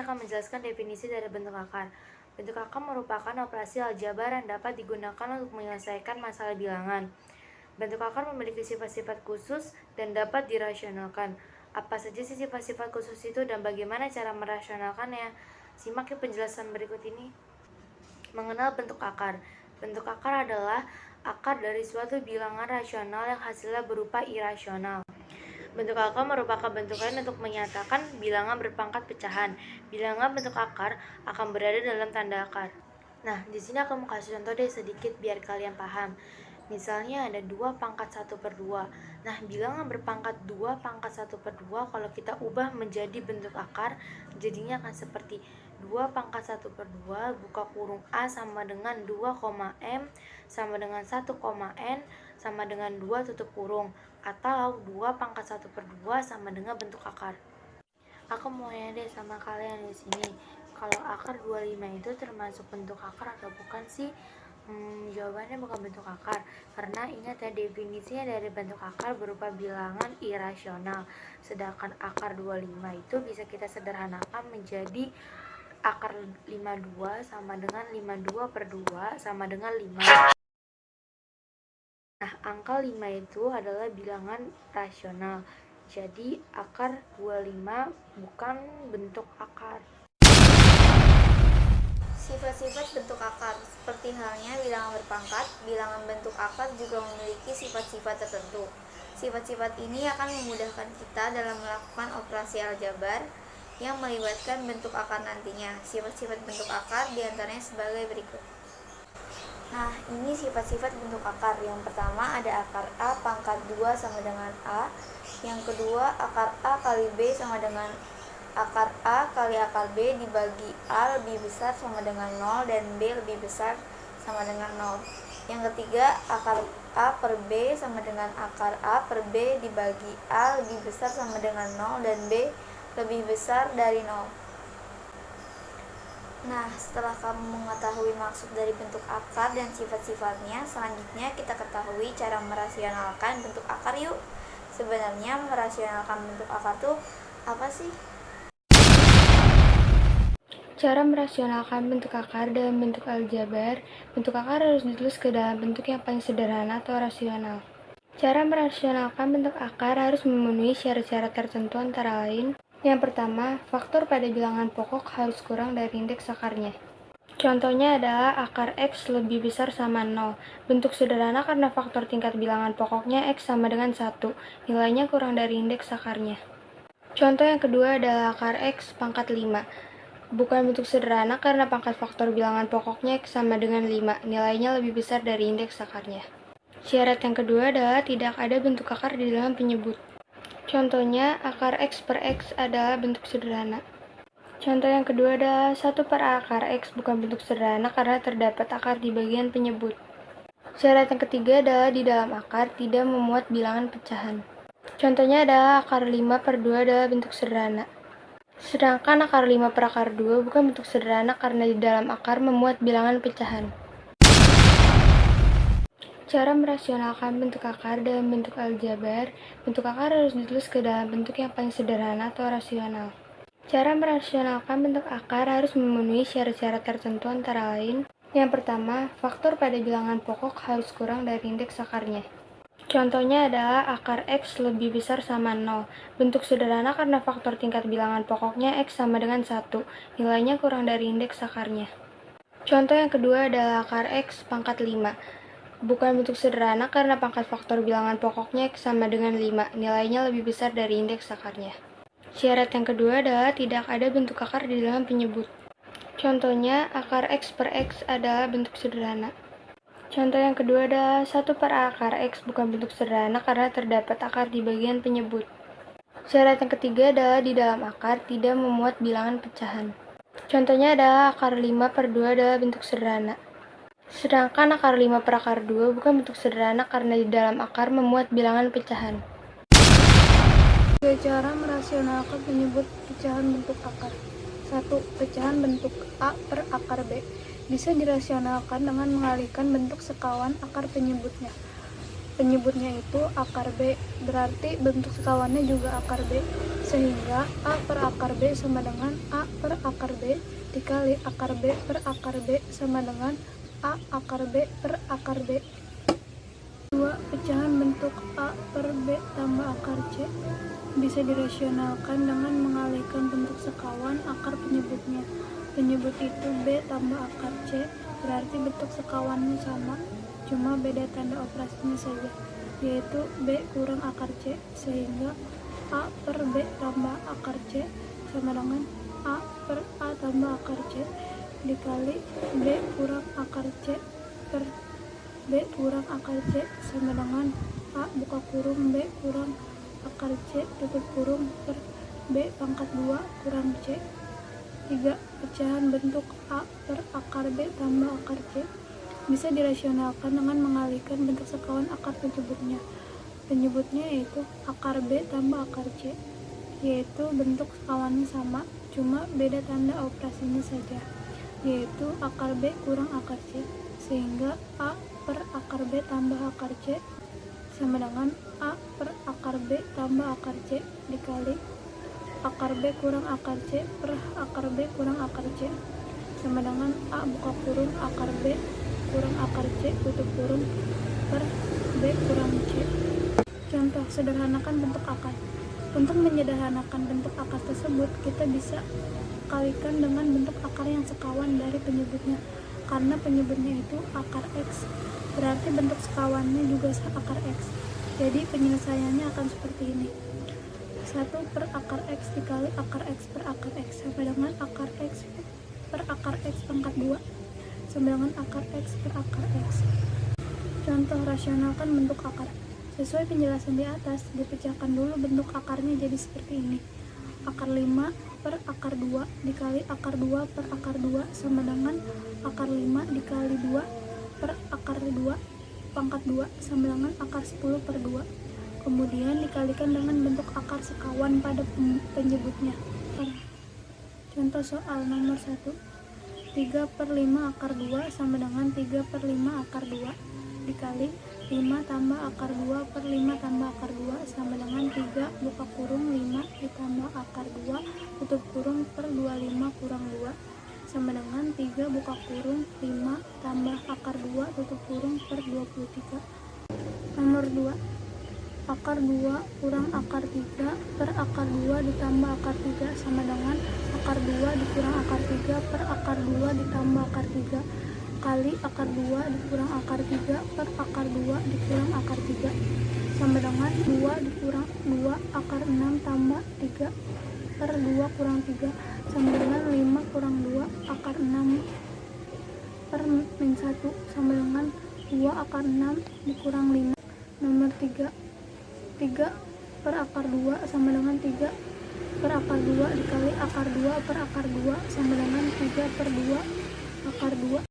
akan menjelaskan definisi dari bentuk akar. Bentuk akar merupakan operasi aljabar yang dapat digunakan untuk menyelesaikan masalah bilangan. Bentuk akar memiliki sifat-sifat khusus dan dapat dirasionalkan. Apa saja sih sifat-sifat khusus itu dan bagaimana cara merasionalkannya? Simak penjelasan berikut ini. Mengenal bentuk akar. Bentuk akar adalah akar dari suatu bilangan rasional yang hasilnya berupa irasional. Bentuk akar merupakan bentuk lain untuk menyatakan bilangan berpangkat pecahan. Bilangan bentuk akar akan berada dalam tanda akar. Nah, di sini aku mau kasih contoh deh sedikit biar kalian paham. Misalnya ada 2 pangkat 1 per 2. Nah, bilangan berpangkat 2 pangkat 1 per 2 kalau kita ubah menjadi bentuk akar, jadinya akan seperti 2 pangkat 1 per 2 buka kurung A sama dengan 2, M sama dengan 1, N sama dengan 2 tutup kurung, atau 2 pangkat 1 per 2 sama dengan bentuk akar. Aku mau nanya deh sama kalian di sini, kalau akar 25 itu termasuk bentuk akar atau bukan sih? Jawabannya bukan bentuk akar, karena ingat ya definisinya dari bentuk akar berupa bilangan irasional. Sedangkan akar 25 itu bisa kita sederhanakan menjadi akar 52 sama dengan 52 per 2 sama dengan 5. Nah, angka 5 itu adalah bilangan rasional. Jadi, akar 25 bukan bentuk akar. Sifat-sifat bentuk akar, seperti halnya bilangan berpangkat, bilangan bentuk akar juga memiliki sifat-sifat tertentu. Sifat-sifat ini akan memudahkan kita dalam melakukan operasi aljabar yang melibatkan bentuk akar nantinya. Sifat-sifat bentuk akar diantaranya sebagai berikut. Nah, ini sifat-sifat bentuk akar. Yang pertama ada akar A pangkat 2 sama dengan A. Yang kedua, akar A kali B sama dengan akar A kali akar B dibagi A lebih besar sama dengan 0 dan B lebih besar sama dengan 0. Yang ketiga, akar A per B sama dengan akar A per B dibagi A lebih besar sama dengan 0 dan B lebih besar dari 0. Nah, setelah kamu mengetahui maksud dari bentuk akar dan sifat-sifatnya, selanjutnya kita ketahui cara merasionalkan bentuk akar yuk. Sebenarnya merasionalkan bentuk akar tuh apa sih? Cara merasionalkan bentuk akar dalam bentuk aljabar, bentuk akar harus ditulis ke dalam bentuk yang paling sederhana atau rasional. Cara merasionalkan bentuk akar harus memenuhi syarat-syarat tertentu antara lain. Yang pertama, faktor pada bilangan pokok harus kurang dari indeks akarnya. Contohnya adalah akar X lebih besar sama 0. Bentuk sederhana karena faktor tingkat bilangan pokoknya X sama dengan 1. Nilainya kurang dari indeks akarnya. Contoh yang kedua adalah akar X pangkat 5. Bukan bentuk sederhana karena pangkat faktor bilangan pokoknya X sama dengan 5. Nilainya lebih besar dari indeks akarnya. Syarat yang kedua adalah tidak ada bentuk akar di dalam penyebut. Contohnya, akar X per X adalah bentuk sederhana. Contoh yang kedua adalah 1 per akar X bukan bentuk sederhana karena terdapat akar di bagian penyebut. Syarat yang ketiga adalah di dalam akar tidak memuat bilangan pecahan. Contohnya adalah akar 5 per 2 adalah bentuk sederhana. Sedangkan akar 5 per akar 2 bukan bentuk sederhana karena di dalam akar memuat bilangan pecahan. Cara merasionalkan bentuk akar dalam bentuk aljabar, bentuk akar harus ditulis ke dalam bentuk yang paling sederhana atau rasional. Cara merasionalkan bentuk akar harus memenuhi syarat-syarat tertentu antara lain. Yang pertama, faktor pada bilangan pokok harus kurang dari indeks akarnya. Contohnya adalah akar X lebih besar sama 0. Bentuk sederhana karena faktor tingkat bilangan pokoknya X sama dengan 1. Nilainya kurang dari indeks akarnya. Contoh yang kedua adalah akar X pangkat 5. Bukan bentuk sederhana karena pangkat faktor bilangan pokoknya X sama dengan 5. Nilainya lebih besar dari indeks akarnya. Syarat yang kedua adalah tidak ada bentuk akar di dalam penyebut. Contohnya, akar X per X adalah bentuk sederhana. Contoh yang kedua adalah 1 per akar X bukan bentuk sederhana karena terdapat akar di bagian penyebut. Syarat yang ketiga adalah di dalam akar tidak memuat bilangan pecahan. Contohnya adalah akar 5 per 2 adalah bentuk sederhana. Sedangkan akar 5 per akar 2 bukan bentuk sederhana karena di dalam akar memuat bilangan pecahan. Cara merasionalkan penyebut pecahan bentuk akar. 1. Pecahan bentuk A per akar B bisa dirasionalkan dengan mengalihkan bentuk sekawan akar penyebutnya. penyebutnya itu akar B, berarti bentuk sekawannya juga akar B, sehingga A per akar B sama dengan A per akar B dikali akar B per akar B sama dengan A akar B per akar B. 2. Pecahan bentuk A per B tambah akar C bisa dirasionalkan dengan mengalihkan bentuk sekawan akar penyebutnya. Penyebut itu B tambah akar C, berarti bentuk sekawannya sama, cuma beda tanda operasinya saja, yaitu B kurang akar C, sehingga A per B tambah akar C sama dengan A per A tambah akar C dikali B kurang akar C per B kurang akar C sama dengan A buka kurung B kurang akar C tutup kurung per B pangkat 2 kurang C. 3. Pecahan bentuk A per akar B tambah akar C bisa dirasionalkan dengan mengalihkan bentuk sekawan akar penyebutnya. Penyebutnya yaitu akar B tambah akar C, yaitu bentuk sekawannya sama, cuma beda tanda operasinya saja, yaitu akar B kurang akar C, sehingga A per akar B tambah akar C sama dengan A per akar B tambah akar C dikali akar B kurang akar C per akar B kurang akar C sama dengan A buka kurung akar B kurang akar C tutup kurung per B kurang C. Contoh, sederhanakan bentuk akar. Untuk menyederhanakan bentuk akar tersebut, kita bisa kalikan dengan bentuk akar yang sekawan dari penyebutnya. Karena penyebutnya itu akar X, berarti bentuk sekawannya juga akar X. Jadi penyelesaiannya akan seperti ini. 1 per akar X dikali akar X per akar X sama dengan akar X per akar X pangkat 2 sama dengan akar X per akar X. Contoh, rasionalkan bentuk akar. Sesuai penjelasan di atas, dipecahkan dulu bentuk akarnya jadi seperti ini. Akar 5 per akar 2 dikali akar 2 per akar 2 sama dengan akar 5 dikali 2 per akar 2 pangkat 2 sama dengan akar 10 per 2. Kemudian dikalikan dengan bentuk akar sekawan pada penyebutnya. Contoh soal nomor 1. 3 per 5 akar 2 sama dengan 3 per 5 akar 2 dikali 5 tambah akar 2 per 5 tambah akar 2 sama dengan 3 buka kurung 5 ditambah akar 2 tutup kurung per 25 kurang 2 sama dengan 3 buka kurung 5 tambah akar 2 tutup kurung per 23. Nomor 2. Akar 2 kurang akar 3 per akar 2 ditambah akar 3 sama dengan akar 2 dikurang akar 3 per akar 2 ditambah akar 3 kali akar 2 dikurang akar 3 per akar 2 dikurang akar 3 sama dengan 2 dikurang 2 akar 6 tambah 3 per 2 kurang 3 sama dengan 5 kurang 2 akar 6 per min 1 sama dengan 2 akar 6 dikurang 5. Nomor 3. 3 per akar 2 sama dengan 3 per akar 2 dikali akar 2 per akar 2 sama dengan 3 per 2 akar 2